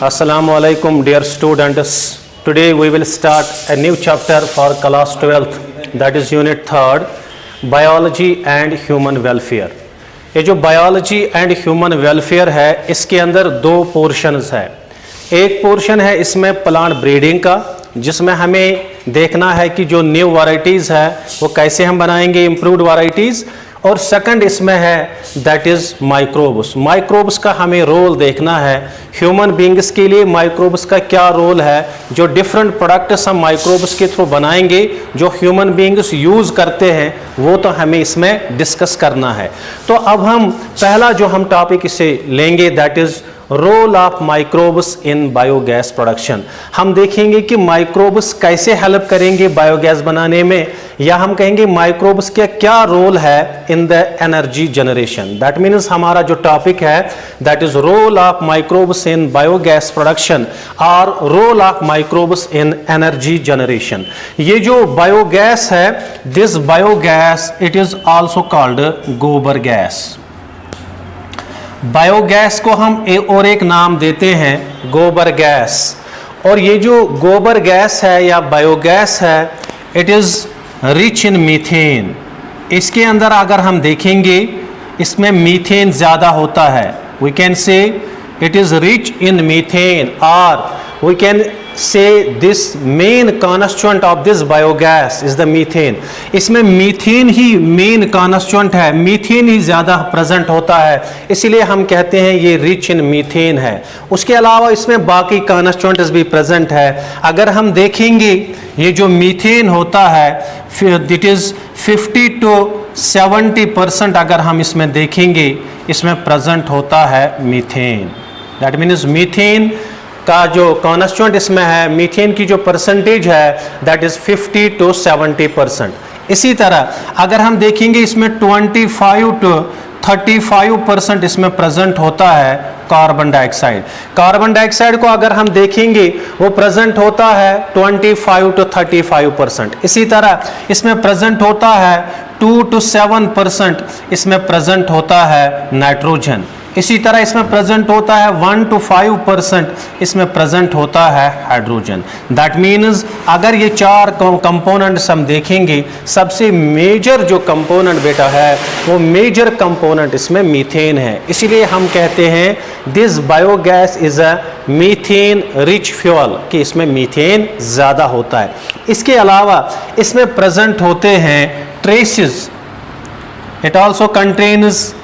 Assalamu alaikum dear students. Today we will start a new chapter for class 12th, that is unit 3rd, biology and human welfare. ये जो biology and human welfare है इसके अंदर दो portions है. एक portion है इसमें प्लांट ब्रीडिंग का, जिसमें हमें देखना है कि जो न्यू वैरायटीज़ है वो कैसे हम बनाएंगे इम्प्रूव्ड वैरायटीज़. और सेकंड इसमें है दैट इज़ माइक्रोब्स. माइक्रोब्स का हमें रोल देखना है. ह्यूमन बींग्स के लिए माइक्रोब्स का क्या रोल है, जो डिफरेंट प्रोडक्ट्स हम माइक्रोब्स के थ्रू बनाएंगे जो ह्यूमन बींग्स यूज़ करते हैं, वो तो हमें इसमें डिस्कस करना है. तो अब हम पहला जो हम टॉपिक इसे लेंगे that is role of microbes in biogas production. हम देखेंगे कि माइक्रोब्स कैसे हेल्प करेंगे बायोगैस बनाने में, या हम कहेंगे माइक्रोब्स का क्या रोल है in the energy generation. That means हमारा जो टॉपिक है that is role of microbes in biogas production और role of microbes in energy generation. ये जो बायोगैस है, this biogas it is also called gobar gas. Biogas को हम और एक नाम देते हैं गोबर गैस. और ये जो गोबर गैस है या बायोगैस है, it is rich in methane. इसके अंदर अगर हम देखेंगे इसमें मीथेन ज़्यादा होता है. We can say it is rich in methane, और we can say this main constituent of this biogas is the methane. इसमें मीथेन ही मेन कॉन्स्टिट्यूएंट है, मीथेन ही ज़्यादा प्रेजेंट होता है, इसीलिए हम कहते हैं ये रिच इन मीथेन है. उसके अलावा इसमें बाकी कॉन्स्टिट्यूएंट्स भी प्रेजेंट है. अगर हम देखेंगे ये जो मीथेन होता है इट इज़ 50 to 70% अगर हम इसमें देखेंगे इसमें प्रेजेंट होता है मीथेन. दैट मीन्स मीथेन का जो कॉन्स्टिट्यूएंट इसमें है, मीथेन की जो परसेंटेज है दैट इज 50 to 70%. इसी तरह अगर हम देखेंगे इसमें 25 to 35% इसमें प्रेजेंट होता है कार्बन डाइऑक्साइड. कार्बन डाइऑक्साइड को अगर हम देखेंगे वो प्रेजेंट होता है 25 to 35%. इसी तरह इसमें प्रेजेंट होता है 2 to 7% इसमें प्रेजेंट होता है नाइट्रोजन. इसी तरह इसमें प्रेजेंट होता है 1 to 5% इसमें प्रेजेंट होता है हाइड्रोजन. दैट मीन्स अगर ये चार कंपोनेंट्स हम देखेंगे, सबसे मेजर जो कंपोनेंट बेटा है वो मेजर कंपोनेंट इसमें मीथेन है. इसीलिए हम कहते हैं this biogas is a methane rich fuel, कि इसमें मीथेन ज़्यादा होता है. इसके अलावा इसमें प्रेजेंट होते हैं traces. It also contains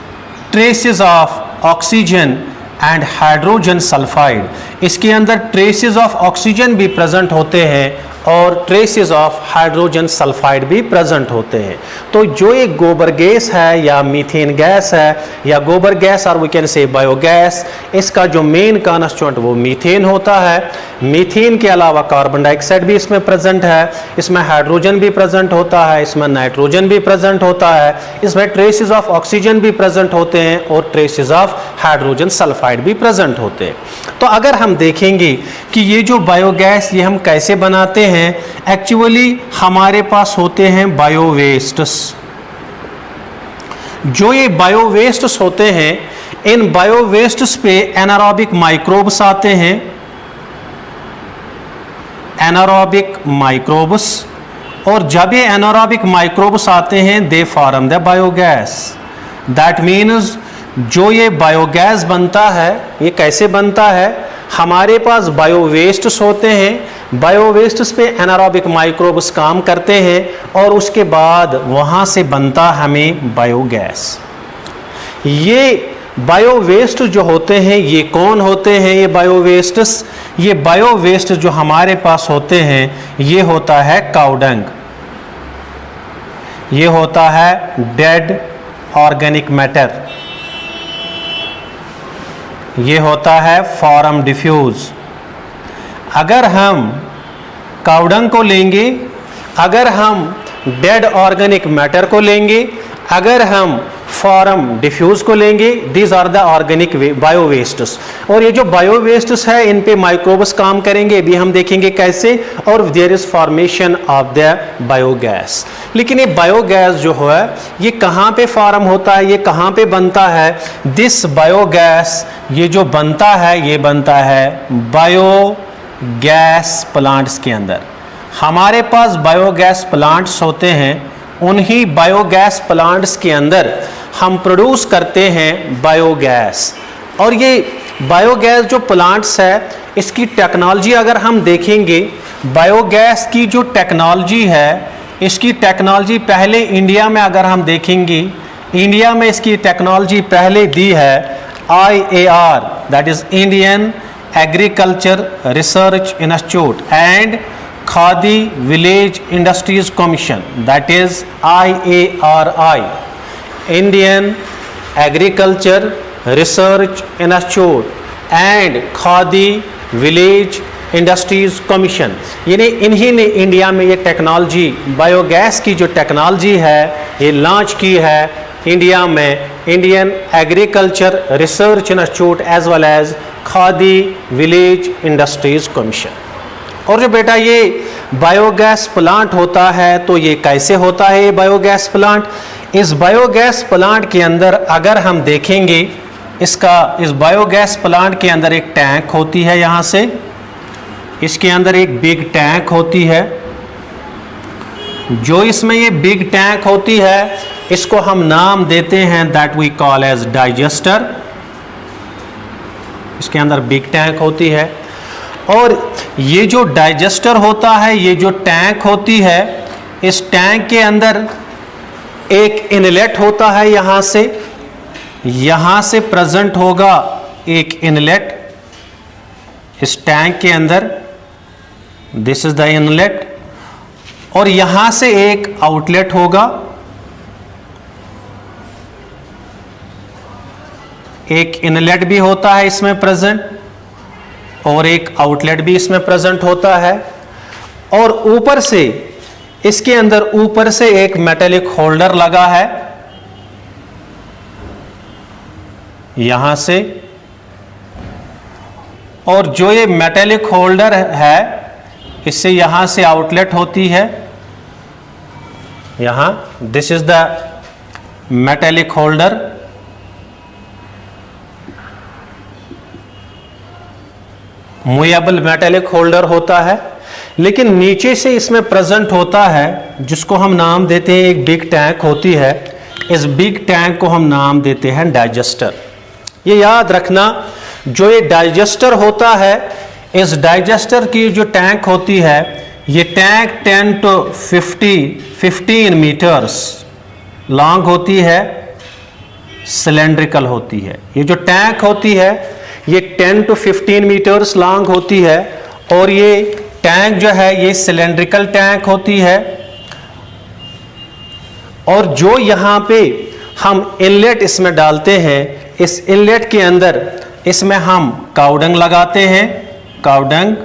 traces of oxygen and hydrogen sulphide. इसके अंदर ट्रेसेस ऑफ ऑक्सीजन भी प्रेजेंट होते हैं और ट्रेसेस ऑफ हाइड्रोजन सल्फाइड भी प्रेजेंट होते हैं. तो जो एक गोबर गैस है या मीथेन गैस है या गोबर गैस और वी कैन से बायोगैस, इसका जो मेन कॉन्स्टिट्यूएंट वो मीथेन होता है. मीथेन के अलावा कार्बन डाइऑक्साइड भी इसमें प्रेजेंट है, इसमें हाइड्रोजन भी प्रेजेंट होता है, इसमें नाइट्रोजन भी प्रेजेंट होता है, इसमें ट्रेसेस ऑफ ऑक्सीजन भी प्रेजेंट होते हैं और ट्रेसेस ऑफ हाइड्रोजन सल्फाइड भी प्रेजेंट होते हैं. तो अगर हम देखेंगे कि ये जो बायोगैस ये हम कैसे बनाते हैं, एक्चुअली हमारे पास होते हैं बायोवेस्ट्स. जो ये बायोवेस्ट्स होते हैं, इन बायोवेस्ट्स पे एनारोबिक माइक्रोब्स आते हैं. एनारोबिक माइक्रोब्स, और जब ये एनारोबिक माइक्रोब्स आते हैं they form the biogas. That means जो ये बायोगैस बनता है ये कैसे बनता है, हमारे पास बायोवेस्ट्स होते हैं, बायोवेस्ट्स पे एनारोबिक माइक्रोब्स काम करते हैं और उसके बाद वहाँ से बनता हमें बायोगैस. ये बायोवेस्ट जो होते हैं ये कौन होते हैं, ये बायोवेस्ट्स, ये बायोवेस्ट जो हमारे पास होते हैं ये होता है काउडंग, ये होता है डेड ऑर्गेनिक मैटर, ये होता है फॉर्म डिफ्यूज. अगर हम काउडंग को लेंगे, अगर हम डेड ऑर्गेनिक मैटर को लेंगे, अगर हम फॉर्म डिफ्यूज को लेंगे, these are the organic bio wastes. और ये जो बायो वेस्ट्स है इन पे माइक्रोब्स काम करेंगे, भी हम देखेंगे कैसे, और there is formation of the biogas. लेकिन ये बायोगैस जो है ये कहाँ पे फॉर्म होता है, ये कहाँ पे बनता है? दिस बायोगैस ये जो बनता है ये बनता है बायोगैस प्लांट्स के अंदर। हमारे पास बायोगैस प्लांट्स होते हैं, उन्हीं बायोगैस प्लांट्स के अंदर हम प्रोड्यूस करते हैं बायोगैस। और ये बायोगैस जो प्लांट्स है इसकी टेक्नोलॉजी अगर हम देखेंगे, बायोगैस की जो टेक्नोलॉजी है इसकी टेक्नोलॉजी पहले इंडिया में अगर हम देखेंगे, इंडिया में इसकी टेक्नोलॉजी पहले दी है IAR, that is Indian agriculture research institute and khadi village industries commission, that is IARI, Indian agriculture research institute and khadi village industries commission. यानी इन्हीं ने इंडिया में ये टेक्नोलॉजी, बायोगैस की जो टेक्नोलॉजी है ये लॉन्च की है इंडिया में, Indian agriculture research institute as well as Khadi village industries commission. और जो बेटा ये बायोगैस प्लांट होता है तो ये कैसे होता है ये बायोगैस प्लांट? इस बायोगैस प्लांट के अंदर अगर हम देखेंगे, इस बायोगैस प्लांट के अंदर एक टैंक होती है, यहाँ से इसके अंदर एक बिग टैंक होती है। जो इसमें ये बिग टैंक होती है इसको हम नाम देते हैं that we call as digester. इसके अंदर बिग टैंक होती है और ये जो डाइजेस्टर होता है, ये जो टैंक होती है, इस टैंक के अंदर एक इनलेट होता है, यहाँ से प्रेजेंट होगा एक इनलेट इस टैंक के अंदर, दिस इज द इनलेट, और यहां से एक आउटलेट होगा, एक इनलेट भी होता है इसमें प्रेजेंट और एक आउटलेट भी इसमें प्रेजेंट होता है। और ऊपर से इसके अंदर ऊपर से एक मेटेलिक होल्डर लगा है यहां से, और जो ये मेटेलिक होल्डर है इससे यहां से आउटलेट होती है, यहां this is the metallic holder. Movable metallic holder होता है, लेकिन नीचे से इसमें प्रेजेंट होता है जिसको हम नाम देते हैं, एक बिग टैंक होती है, इस बिग टैंक को हम नाम देते हैं डाइजेस्टर। ये याद रखना, जो ये डाइजेस्टर होता है, इस डाइजेस्टर की जो टैंक होती है, ये टैंक 10 to 15 मीटर्स लॉन्ग होती है, सिलेंड्रिकल होती है। ये जो टैंक होती है ये 10 to 15 मीटर्स लॉन्ग होती है और ये टैंक जो है ये सिलेंड्रिकल टैंक होती है। और जो यहाँ पे हम इनलेट इसमें डालते हैं, इस इनलेट के अंदर इसमें हम काउडंग लगाते हैं, काउडंग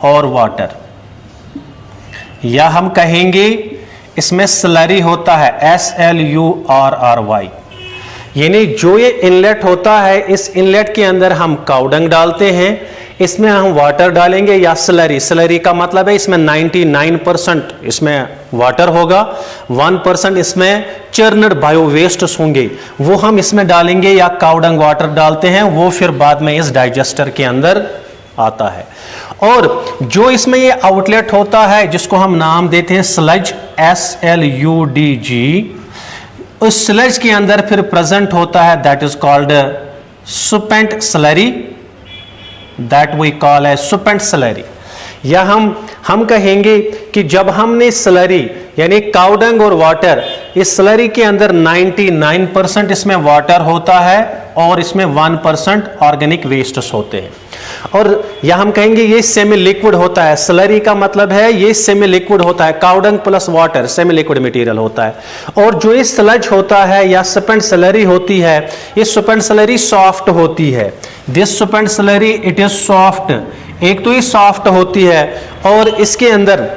और वाटर, या हम कहेंगे इसमें स्लरी होता है, SLURRY। यानी जो ये इनलेट होता है, इस इनलेट के अंदर हम काउडंग डालते हैं, इसमें हम वाटर डालेंगे या स्लरी। स्लरी का मतलब है इसमें 99% इसमें वाटर होगा, 1% इसमें चर्नड बायो वेस्ट होंगे, वो हम इसमें डालेंगे या काउडंग वाटर डालते हैं, वो फिर बाद में इस डाइजेस्टर के अंदर आता है। और जो इसमें ये आउटलेट होता है जिसको हम नाम देते हैं स्लज, SLUDG, उस स्लज के अंदर फिर प्रेजेंट होता है that is called spent slurry, that we call है सुपेंट स्लरी। या हम कहेंगे कि जब हमने स्लरी यानी काउडंग और वाटर, इस स्लरी के अंदर 99% इसमें वाटर होता है और इसमें 1% ऑर्गेनिक वेस्ट्स होते हैं। और या हम कहेंगे ये सेमी लिक्विड होता है, स्लरी का मतलब है ये सेमी लिक्विड होता है, cow dung plus water semi liquid material होता है। और जो ये स्लज होता है या सुपेंट स्लरी होती है, ये सुपेंट स्लरी सॉफ्ट होती है, this spent slurry it is soft. एक तो ये सॉफ्ट होती है और इसके अंदर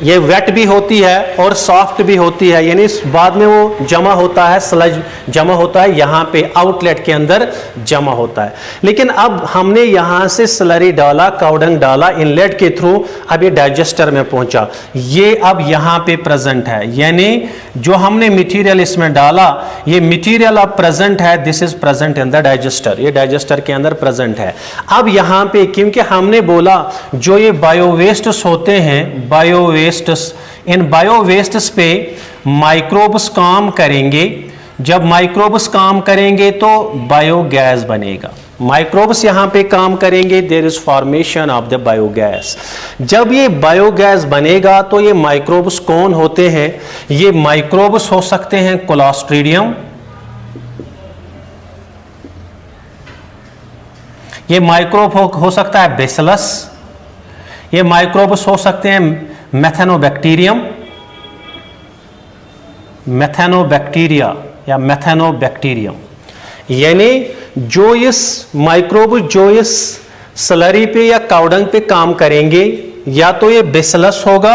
ये वेट भी होती है और सॉफ्ट भी होती है, यानी बाद में वो जमा होता है, स्लज जमा होता है, यहाँ पे आउटलेट के अंदर जमा होता है। लेकिन अब हमने यहाँ से स्लरी डाला, काउडंग डाला इनलेट के थ्रू, अब ये डाइजेस्टर में पहुंचा, ये अब यहाँ पे प्रेजेंट है, यानी जो हमने मटेरियल इसमें डाला ये मटेरियल अब प्रेजेंट है, this is present in the digester, ये डाइजेस्टर के अंदर प्रेजेंट है। अब यहाँ पे क्योंकि हमने बोला जो ये बायोवेस्ट्स होते हैं, बायोवेस्ट्स, इन बायोवेस्ट्स पे माइक्रोब्स काम करेंगे, जब माइक्रोब्स काम करेंगे तो बायोगैस बनेगा, माइक्रोब्स यहां पे काम करेंगे, there is formation of the biogas. जब ये बायोगैस बनेगा तो ये माइक्रोब्स कौन होते हैं, ये माइक्रोब्स हो सकते हैं क्लोस्ट्रीडियम, ये माइक्रोब हो सकता है बेसिलस, ये माइक्रोब्स हो सकते हैं मेथेनोबैक्टीरियम, मेथेनोबैक्टीरिया या मेथेनोबैक्टीरियम, यानी जो इस माइक्रोब जो इस स्लरी पे या काउडंग पे काम करेंगे, या तो ये बेसिलस होगा,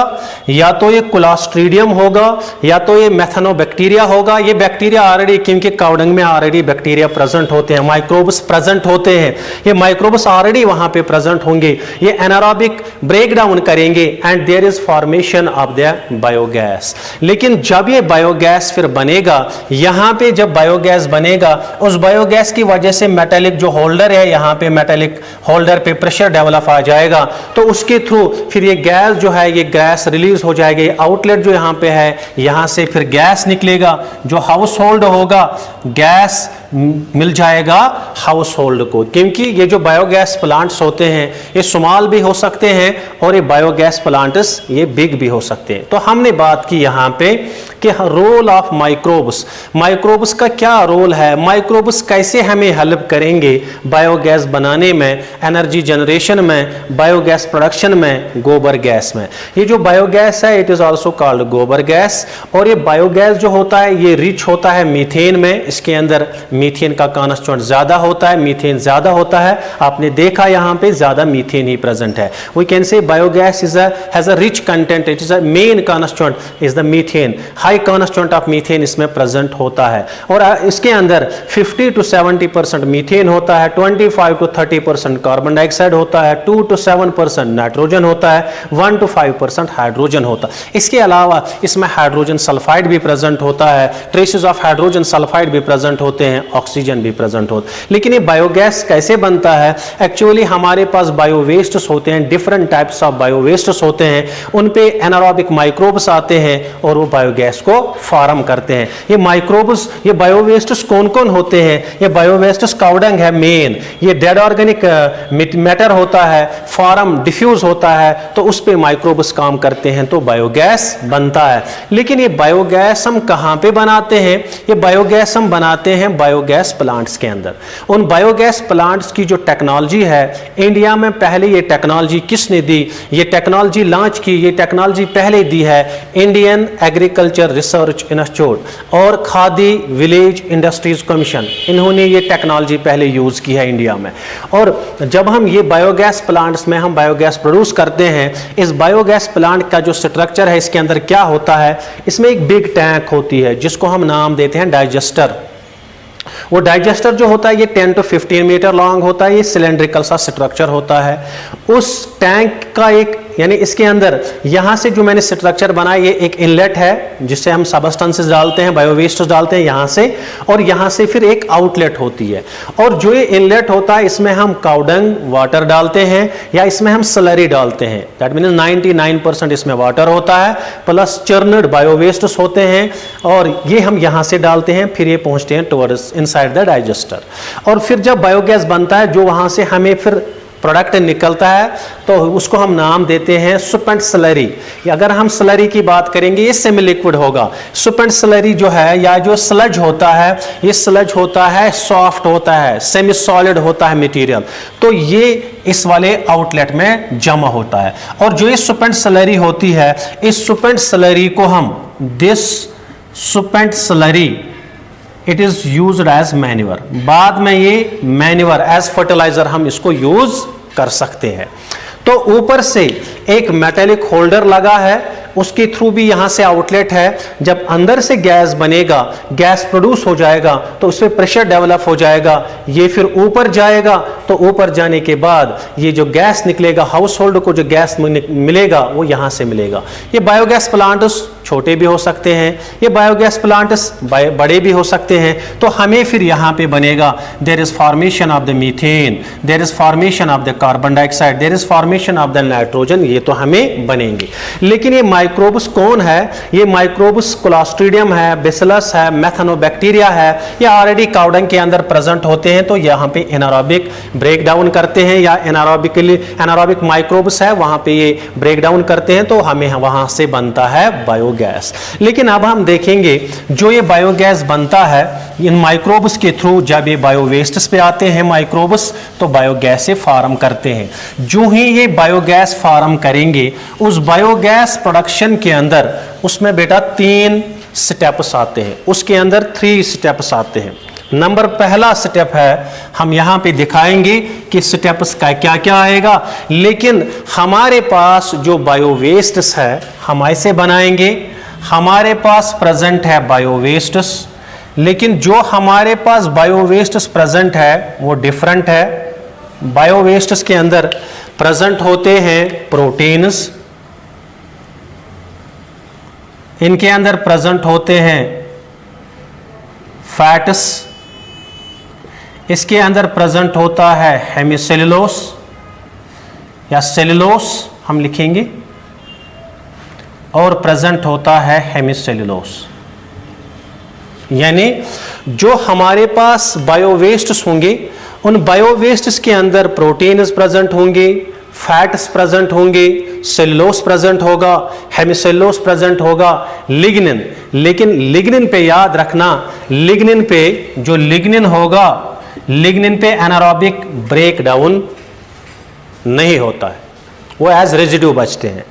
या तो ये क्लोस्ट्रीडियम होगा, या तो ये मेथेनोबैक्टीरिया होगा। ये बैक्टीरिया ऑलरेडी, क्योंकि काउडंग में ऑलरेडी बैक्टीरिया प्रेजेंट होते हैं, माइक्रोब्स प्रेजेंट होते हैं, ये माइक्रोब्स ऑलरेडी वहां पे प्रेजेंट होंगे, ये एनारोबिक ब्रेक डाउन करेंगे and there is formation of the biogas. लेकिन जब ये बायोगैस फिर बनेगा, यहां पे जब बायोगैस बनेगा, उस बायोगैस की वजह से मेटालिक जो होल्डर है, यहां पे मेटालिक होल्डर पे प्रेशर डेवलप आ जाएगा, तो उसके थ्रू फिर ये गैस जो है, ये गैस रिलीज हो जाएगी, आउटलेट जो यहां पे है, यहां से फिर गैस निकलेगा, जो हाउस होल्ड होगा, गैस मिल जाएगा हाउस होल्ड को, क्योंकि ये जो बायोगैस प्लांट्स होते हैं ये स्मॉल भी हो सकते हैं और ये बायोगैस प्लांट्स ये बिग भी हो सकते हैं। तो हमने बात की यहां पे कि रोल ऑफ माइक्रोब्स, माइक्रोब्स का क्या रोल है, माइक्रोब्स कैसे हमें हेल्प करेंगे बायोगैस बनाने में, एनर्जी जनरेशन में, बायोगैस प्रोडक्शन में, गोबर गैस में। ये जो बायोगैस है it is also called gobar gas, और ये बायोगैस जो होता है ये रिच होता है मीथेन में, इसके अंदर मीथेन का कॉन्स्टेंट ज्यादा होता है, मीथेन ज्यादा होता है, आपने देखा यहां पे ज्यादा मीथेन ही प्रेजेंट है। We can say biogas is has a rich content, it is a main constant is the methane, high constant of methane इसमें प्रेजेंट होता है, और इसके अंदर 50 to 70% मीथेन होता है, 25 to 30% कार्बन डाइऑक्साइड होता है, 2 to 7% नाइट्रोजन होता है, 1 to 5% हाइड्रोजन होता है। इसके अलावा इसमें हाइड्रोजन सल्फाइड भी प्रेजेंट होता है, ट्रेसेस ऑफ हाइड्रोजन सल्फाइड भी प्रेजेंट होते हैं, ऑक्सीजन भी प्रेजेंट होता है। लेकिन ये बायोगैस कैसे बनता है, एक्चुअली हमारे पास बायोवेस्ट्स होते हैं, डिफरेंट टाइप्स ऑफ बायोवेस्ट्स होते हैं, उन पे एनारोबिक माइक्रोब्स आते हैं और वो बायोगैस को फॉर्म करते हैं। ये माइक्रोब्स, ये बायोवेस्ट्स कौन कौन होते हैं, ये बायोवेस्ट्स काउडंग है मेन, ये डेड ऑर्गेनिक मैटर होता है, फॉर्म डिफ्यूज होता है, तो उस पे माइक्रोब्स काम करते हैं, तो बायोगैस बनता है। लेकिन ये बायोगैस हम कहां पे बनाते हैं, ये बायोगैस हम बनाते हैं बायोगैस प्लांट्स के अंदर। उन बायोगैस प्लांट्स की जो टेक्नोलॉजी है, इंडिया में पहले ये टेक्नोलॉजी किसने दी, ये टेक्नोलॉजी लॉन्च की, ये टेक्नोलॉजी पहले दी है इंडियन एग्रीकल्चर रिसर्च इंस्टीट्यूट और खादी विलेज इंडस्ट्रीज कमीशन, इन्होंने ये टेक्नोलॉजी पहले यूज की है इंडिया में। और जब हम ये बायोगैस प्लांट्स में हम बायोगैस प्रोड्यूस करते हैं, इस बायोगैस प्लांट का जो स्ट्रक्चर है, इसके अंदर क्या होता है, इसमें एक बिग टैंक होती है जिसको हम नाम देते हैं डाइजेस्टर। वो डाइजेस्टर जो होता है ये 10 to 15 मीटर लॉन्ग होता है, ये सिलेंड्रिकल सा स्ट्रक्चर होता है। उस टैंक का एक, यानी इसके अंदर यहां से जो मैंने स्ट्रक्चर बनाया, ये एक इनलेट है जिससे हम सबस्टेंसेस डालते हैं, बायोवेस्ट डालते हैं यहां से, और यहां से फिर एक आउटलेट होती है। और जो ये इनलेट होता है इसमें हम काउडंग वाटर डालते हैं या इसमें हम स्लरी डालते हैं, दैट मीन्स 99% इसमें वाटर होता है प्लस चर्नड बायोवेस्ट होते हैं, और ये हम यहां से डालते हैं, फिर ये पहुंचते हैं टुवर्ड्स इनसाइड द डाइजेस्टर। और फिर जब बायोगैस बनता है, जो वहां से हमें फिर प्रोडक्ट निकलता है, तो उसको हम नाम देते हैं सुपेंट स्लरी। अगर हम स्लरी की बात करेंगे, ये सेमी लिक्विड होगा। सुपेंट स्लरी जो है या जो स्लज होता है, ये स्लज होता है, सॉफ्ट होता है, सेमी सॉलिड होता है मटेरियल, तो ये इस वाले आउटलेट में जमा होता है। और जो ये सुपेंट स्लरी होती है, इस सुपेंट स्लरी को हम this spent slurry it is used as manure, बाद में ये मैन्योर एज फर्टिलाइजर हम इसको यूज कर सकते हैं। तो ऊपर से एक मेटेलिक होल्डर लगा है, उसके थ्रू भी यहाँ से आउटलेट है। जब अंदर से गैस बनेगा, गैस प्रोड्यूस हो जाएगा तो उस पर प्रेशर डेवलप हो जाएगा, ये फिर ऊपर जाएगा, तो ऊपर जाने के बाद ये जो गैस निकलेगा, हाउस होल्ड को जो गैस मिलेगा वो यहाँ से मिलेगा। ये बायोगैस प्लांट्स छोटे भी हो सकते हैं, ये बायोगैस प्लांट्स बड़े भी हो सकते हैं। तो हमें फिर यहाँ पे बनेगा there is formation of the methane, there is formation of the carbon dioxide, there is formation of the nitrogen, ये तो हमें बनेंगे। लेकिन ये माइक्रोब्स कौन है? ये माइक्रोब्स क्लोस्ट्रीडियम है, बेसिलस है, मेथानोबैक्टीरिया है, ये ऑलरेडी काउडंग के अंदर प्रेजेंट होते हैं। तो यहाँ पे एनारोबिक ब्रेक डाउन करते हैं, या एनारोबिक माइक्रोब्स है वहाँ पे ये ब्रेक डाउन करते हैं, तो हमें वहाँ से बनता है बायोगैस। लेकिन अब हम देखेंगे जो ये बायोगैस बनता है इन माइक्रोब्स के थ्रू, जब ये बायोवेस्ट्स पे आते हैं माइक्रोब्स, तो बायोगैस से फार्म करते हैं। जो ही ये बायोगैस फार्म करेंगे, उस बायोगैस प्रोडक्शन के अंदर उसमें बेटा 3 स्टेप्स आते हैं, उसके अंदर 3 स्टेप्स आते हैं। नंबर पहला स्टेप है, हम यहां पे दिखाएंगे कि स्टेप्स का क्या क्या आएगा। लेकिन हमारे पास जो बायोवेस्ट्स है हम ऐसे बनाएंगे, हमारे पास प्रेजेंट है बायोवेस्ट्स, लेकिन जो हमारे पास बायोवेस्ट्स प्रेजेंट है वो डिफरेंट है। बायोवेस्ट्स के अंदर प्रेजेंट होते हैं प्रोटीन्स, इनके अंदर प्रेजेंट होते हैं फैट्स, इसके अंदर प्रेजेंट होता है हेमिसेलुलोस या सेलुलोस हम लिखेंगे, और प्रेजेंट होता है हेमिसेलुलोस। यानी जो हमारे पास बायोवेस्ट्स होंगे उन बायोवेस्ट्स के अंदर प्रोटीन्स प्रेजेंट होंगे, फैट्स प्रेजेंट होंगे, सेलुलोस प्रेजेंट होगा, हेमिसेलुलोस प्रेजेंट होगा, लिग्निन। लेकिन लिग्निन पे याद रखना, लिग्निन पे जो लिग्निन होगा, लिग्निन पे एनारोबिक ब्रेक डाउन नहीं होता है, वो एज रेजिड्यू बचते हैं।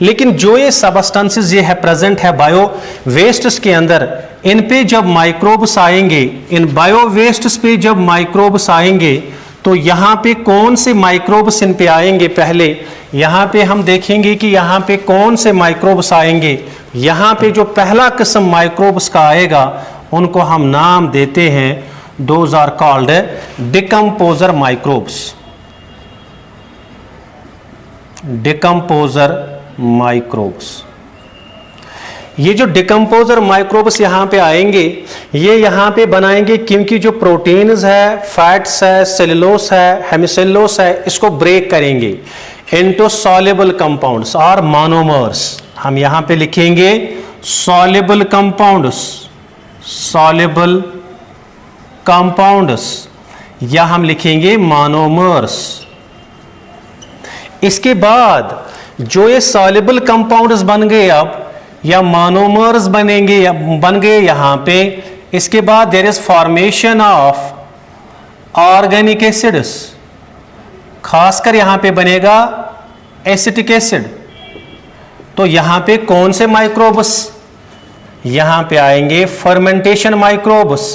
लेकिन जो ये सबस्टेंसेस ये है प्रेजेंट है बायो वेस्ट्स के अंदर, इन पे जब माइक्रोब्स आएंगे, इन बायो वेस्ट्स पे जब माइक्रोब्स आएंगे, तो यहाँ पे कौन से माइक्रोब्स इन पे आएंगे? पहले यहाँ पे हम देखेंगे कि यहाँ पे कौन से माइक्रोब्स आएंगे। यहाँ पे जो पहला किस्म माइक्रोब्स का आएगा उनको हम नाम देते हैं, those are called decomposer microbes. Decomposer microbes, ये जो डिकम्पोजर माइक्रोब्स यहाँ पे आएंगे, ये यहाँ पे बनाएंगे क्योंकि जो प्रोटीन्स है, फैट्स है, सेलुलोस है, हेमिसेलुलोस है, इसको ब्रेक करेंगे इनटू सॉल्युबल कंपाउंड्स और मोनोमर्स। हम यहाँ पे लिखेंगे सॉल्युबल कंपाउंड्स, सॉल्युबल कंपाउंड्स, या हम लिखेंगे मोनोमर्स। इसके बाद जो ये सॉल्युबल कंपाउंड्स बन गए अब, या मोनोमर्स बनेंगे या बन गए यहाँ पे, इसके बाद there is formation of organic acids, खासकर यहां पे बनेगा एसिटिक एसिड। तो यहां पे कौन से माइक्रोब्स? यहां पे आएंगे फर्मेंटेशन माइक्रोब्स,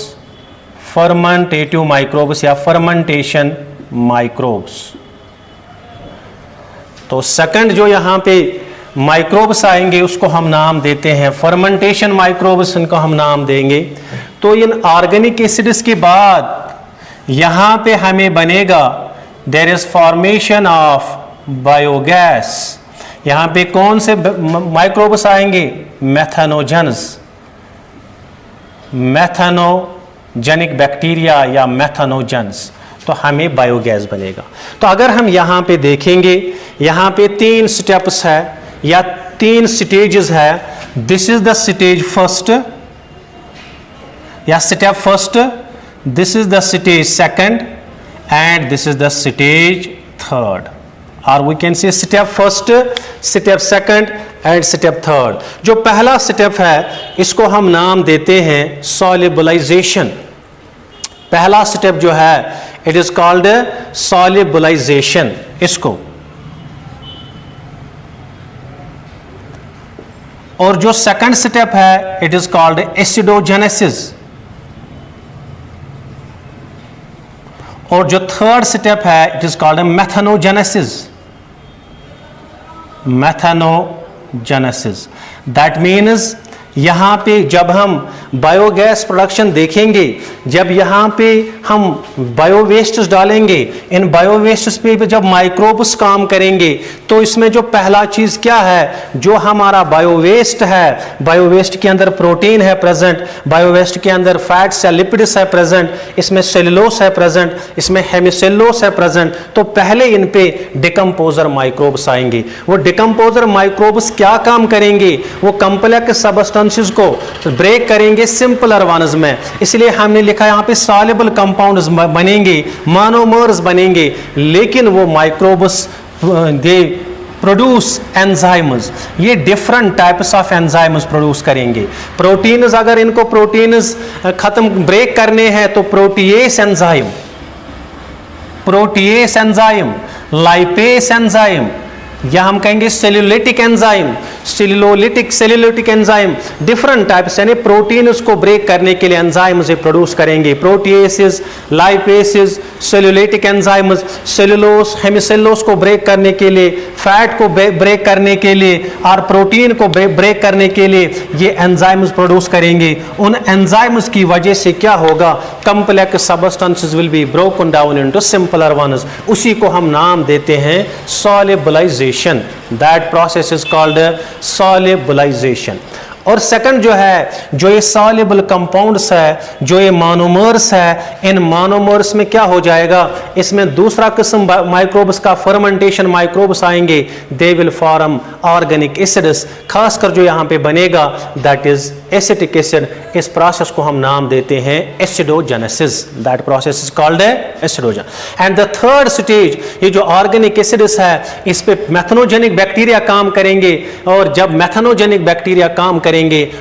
फर्मेंटेटिव माइक्रोब्स या फर्मेंटेशन माइक्रोब्स। तो सेकंड जो यहां पे माइक्रोब्स आएंगे उसको हम नाम देते हैं फर्मेंटेशन माइक्रोब्स, इनको हम नाम देंगे। तो इन ऑर्गेनिक एसिड्स के बाद यहां पे हमें बनेगा there is formation of biogas. यहां पे कौन से माइक्रोब्स आएंगे? मैथेनोजेंस, मैथेनोजेनिक बैक्टीरिया या मैथेनोजेंस। तो हमें बायोगैस बनेगा। तो अगर हम यहां पे देखेंगे, यहां पे 3 स्टेप्स है या 3 स्टेजेस है। This is the stage first या step first, this is the stage second, and this is the stage third, और we can say step first, step second and step third. जो पहला स्टेप है इसको हम नाम देते हैं सॉल्युबलाइजेशन। पहला स्टेप जो है इट इज कॉल्ड सॉल्युबलाइजेशन। इसको और जो सेकंड स्टेप है इट इज कॉल्ड एसिडोजेनेसिस, और जो थर्ड स्टेप है it is called methanogenesis, methanogenesis. That means यहाँ पे जब हम बायोगैस प्रोडक्शन देखेंगे, जब यहाँ पे हम बायोवेस्ट डालेंगे, इन बायोवेस्ट पे जब माइक्रोब्स काम करेंगे, तो इसमें जो पहला चीज क्या है, जो हमारा बायोवेस्ट है, बायोवेस्ट के अंदर प्रोटीन है प्रेजेंट, बायोवेस्ट के अंदर फैट्स या लिपिड्स है प्रेजेंट, इसमें सेलुलोस है प्रेजेंट, इसमें हेमिसेलुलोस है प्रेजेंट। तो पहले इन पे डिकम्पोजर माइक्रोब्स आएंगे। वो डिकम्पोजर माइक्रोब्स क्या काम करेंगे, वो कॉम्प्लेक्स सब्सटेंसेस को ब्रेक करेंगे सिंपलर वंस में। इसलिए हमने लिखा यहाँ पे सॉल्युबल कंपाउंड्स बनेंगे, मोनोमर्स बनेंगे, लेकिन वो माइक्रोब्स दे प्रोड्यूस एंजाइम्स, ये different types of enzymes produce करेंगे। प्रोटीन्स, अगर इनको प्रोटीन्स खत्म ब्रेक करने हैं तो protease enzyme, protease enzyme, lipase enzyme, या हम कहेंगे सेल्यूलिटिक एंजाइम, सेल्यूलिटिक एंजाइम, डिफरेंट टाइप्स, यानी प्रोटीन उसको ब्रेक करने के लिए एंजाइम से प्रोड्यूस करेंगे। प्रोटीएसेस, लाइपेसेस, सेल्यूलिटिक एंजाइम्स, सेलुलोस, हेमिसेलुलोस को ब्रेक करने के लिए, फैट को ब्रेक करने के लिए और प्रोटीन को ब्रेक करने के लिए ये एंजाइम्स प्रोड्यूस करेंगे। उन एंजाइम्स की वजह से क्या होगा, complex substances will be broken down into simpler ones. उसी को हम नाम देते हैं solubilization. That process is called solubilization। और सेकंड जो है, जो ये सॉल्युबल कंपाउंड्स है, जो ये मोनोमर्स है, इन मोनोमर्स में क्या हो जाएगा, इसमें दूसरा किस्म माइक्रोब्स का फर्मेंटेशन माइक्रोब्स आएंगे, they will form organic acids, खासकर जो यहाँ पे बनेगा दैट इज एसिटिक एसिड। इस प्रोसेस को हम नाम देते हैं एसिडोजेनेसिस। That process is called acidogen. And the third stage, ये जो ऑर्गेनिक एसिड्स है, इस पे मेथनोजेनिक बैक्टीरिया काम करेंगे, और जब मेथनोजेनिक बैक्टीरिया काम करेंगे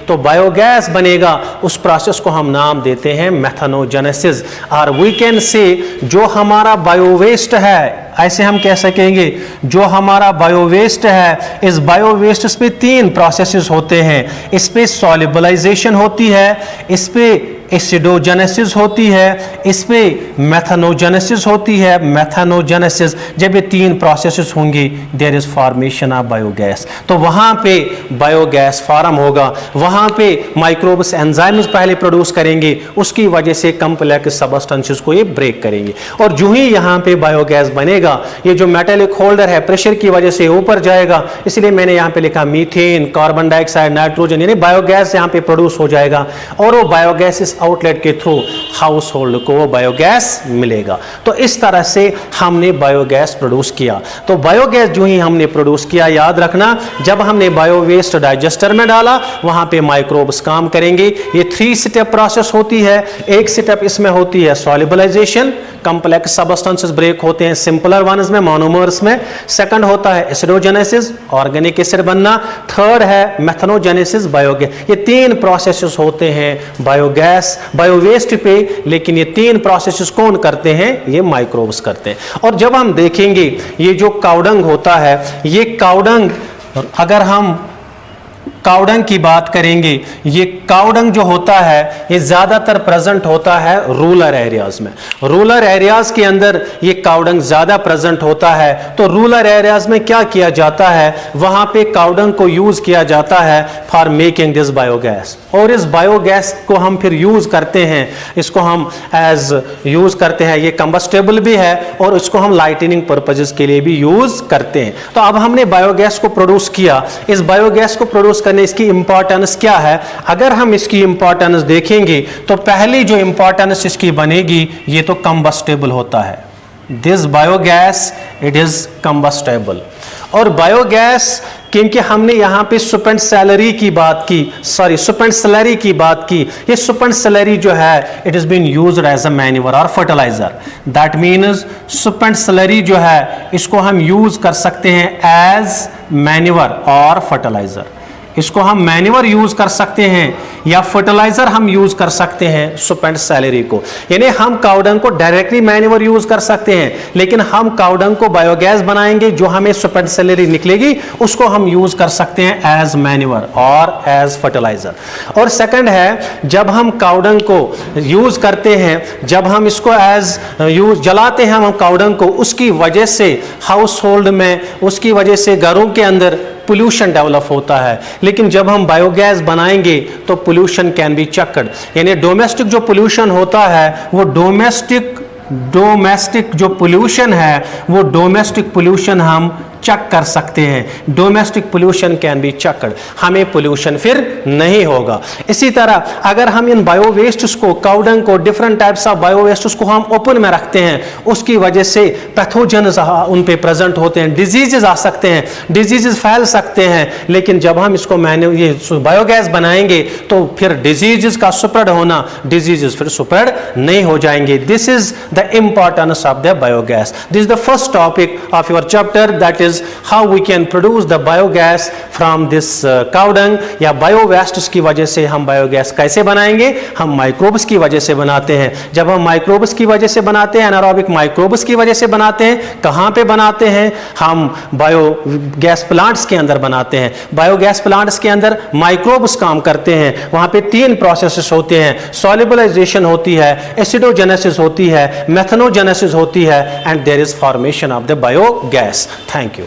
तो बायोगैस बनेगा। उस प्रोसेस को हम नाम देते हैं मेथनोजेनेसिस। और वी कैन से जो हमारा बायोवेस्ट है, ऐसे हम कह सकेंगे जो हमारा बायोवेस्ट है, इस बायोवेस्ट पे तीन प्रोसेसेस होते हैं। इस पे सॉल्युबलाइजेशन होती है, इस पे एसिडोजेनेसिस होती है, इस पे मेथनोजेनेसिस होती है। मेथनोजेनेसिस, जब ये तीन प्रोसेसेस होंगी, there is formation of biogas. तो वहां पे बायोगैस फॉर्म होगा, वहां पे माइक्रोब्स एंजाइम्स पहले प्रोड्यूस करेंगे, उसकी वजह से कॉम्प्लेक्स सब्सटेंसेस को ये ब्रेक करेंगे। और जो ही यहाँ पे बायोगैस बनेगा, ये जो मेटालिक होल्डर है प्रेशर की वजह से ऊपर जाएगा, इसलिए मैंने यहाँ पे लिखा मीथेन, कार्बन डाइऑक्साइड, नाइट्रोजन, यानी बायोगैस यहाँ पे प्रोड्यूस हो जाएगा। और वो बायोगैस इस आउटलेट के थ्रू हाउस होल्ड को वो बायोगैस मिलेगा। तो इस तरह से हमने बायोगैस प्रोड्यूस किया। तो बायोगैस जो ही हमने प्रोड्यूस किया, याद रखना, जब हमने बायोवेस्ट डाइजेस्टर में डाला, वहां पे माइक्रोब्स काम करेंगे। ये 3 स्टेप प्रोसेस होती है। एक स्टेप इसमें होती है सॉल्युबलाइजेशन, कॉम्प्लेक्स सब्सटेंसेस ब्रेक होते हैं सिंपलर वंस में, मोनोमर्स में। सेकंड होता है एसिडोजेनेसिस, ऑर्गेनिक एसिड बनना। थर्ड है मेथनोजेनेसिस, बायोगैस। ये 3 प्रोसेसेस होते हैं बायोगैस, बायोवेस्ट पे, लेकिन ये 3 प्रोसेसेस कौन करते हैं, ये माइक्रोब्स करते हैं। और जब हम देखेंगे ये जो काउडंग होता है, ये काउडंग, अगर हम काउडंग की बात करेंगे, ये काउडंग जो होता है ये ज्यादातर प्रेजेंट होता है रूरल एरियाज में। रूरल एरियाज के अंदर ये काउडंग ज्यादा प्रेजेंट होता है। तो रूरल एरियाज में क्या किया जाता है, वहां पे काउडंग को यूज किया जाता है फॉर मेकिंग दिस बायोगैस। और इस बायोगैस को हम फिर यूज करते हैं, इसको हम एज यूज करते हैं, ये कंबस्टेबल भी है और इसको हम लाइटनिंग पर्पजेस के लिए भी यूज करते हैं। तो अब हमने बायोगैस को प्रोड्यूस किया, इस बायोगैस को प्रोड्यूस करने इसकी इंपॉर्टेंस क्या है। अगर हम इसकी इंपॉर्टेंस देखेंगे तो पहली जो इंपॉर्टेंस इसकी बनेगी, ये तो कंबस्टेबल होता है। This biogas it is combustible. और बायोगैस, क्योंकि हमने यहां पे सुपेंट सैलरी की बात की, सुपेंट सैलरी की बात की, ये सुपेंट सैलरी जो है it is been used as a manure और fertilizer. That means spent slurry जो है इसको हम यूज कर सकते हैं एज मैन्यूअर और फर्टिलाइजर। इसको हम मैन्यूअर यूज कर सकते हैं या फर्टिलाइजर हम यूज कर सकते हैं सुपेंट सैलरी को। यानी हम काउडंग को डायरेक्टली मैन्यूअर यूज कर सकते हैं, लेकिन हम काउडंग को बायोगैस बनाएंगे, जो हमें सुपेंट सैलरी निकलेगी उसको हम यूज कर सकते हैं एज मैन्यूअर और एज फर्टिलाइजर। और सेकंड है, जब हम काउडंग को यूज करते हैं, जब हम इसको एज यूज जलाते हैं हम काउडंग को, उसकी वजह से हाउस होल्ड में, उसकी वजह से घरों के अंदर पोल्यूशन डेवलप होता है। लेकिन जब हम बायोगैस बनाएंगे तो पोल्यूशन कैन बी चक्ड, यानी डोमेस्टिक जो पोल्यूशन होता है वो डोमेस्टिक जो पोल्यूशन है वो डोमेस्टिक पोल्यूशन हम चेक कर सकते हैं। डोमेस्टिक पोल्यूशन कैन बी चक्ड, हमें पोल्यूशन फिर नहीं होगा। इसी तरह अगर हम इन बायो वेस्ट्स को, काउडंग को, different types of bio wastes को हम ओपन में रखते हैं, उसकी वजह से पैथोजेंस उन पे प्रेजेंट होते हैं, डिजीजेस आ सकते हैं, डिजीजेस फैल सकते हैं। लेकिन जब हम इसको ये बायोगैस बनाएंगे तो फिर डिजीजेस का स्प्रेड होना, डिजीजेस फिर स्प्रेड नहीं हो जाएंगे। This is the importance of the biogas. This is the first topic of your chapter, that is how we can produce the biogas from this cow dung, या bio waste की वजह से हम biogas कैसे बनाएंगे? हम माइक्रोब्स की वजह से बनाते हैं। जब हम माइक्रोब्स की वजह से बनाते हैं, एनारोबिक माइक्रोब्स की वजह से बनाते हैं, कहां पे बनाते हैं? हम बायोगैस प्लांट्स के अंदर बनाते हैं। बायोगैस प्लांट्स के अंदर माइक्रोब्स काम करते हैं। वहां पे 3 प्रोसेसेस होते हैं, सॉल्युबलाइजेशन होती है, एसिडोजेनेसिस होती है, मेथनोजेनेसिस होती है, and there is formation of the biogas. Thank you.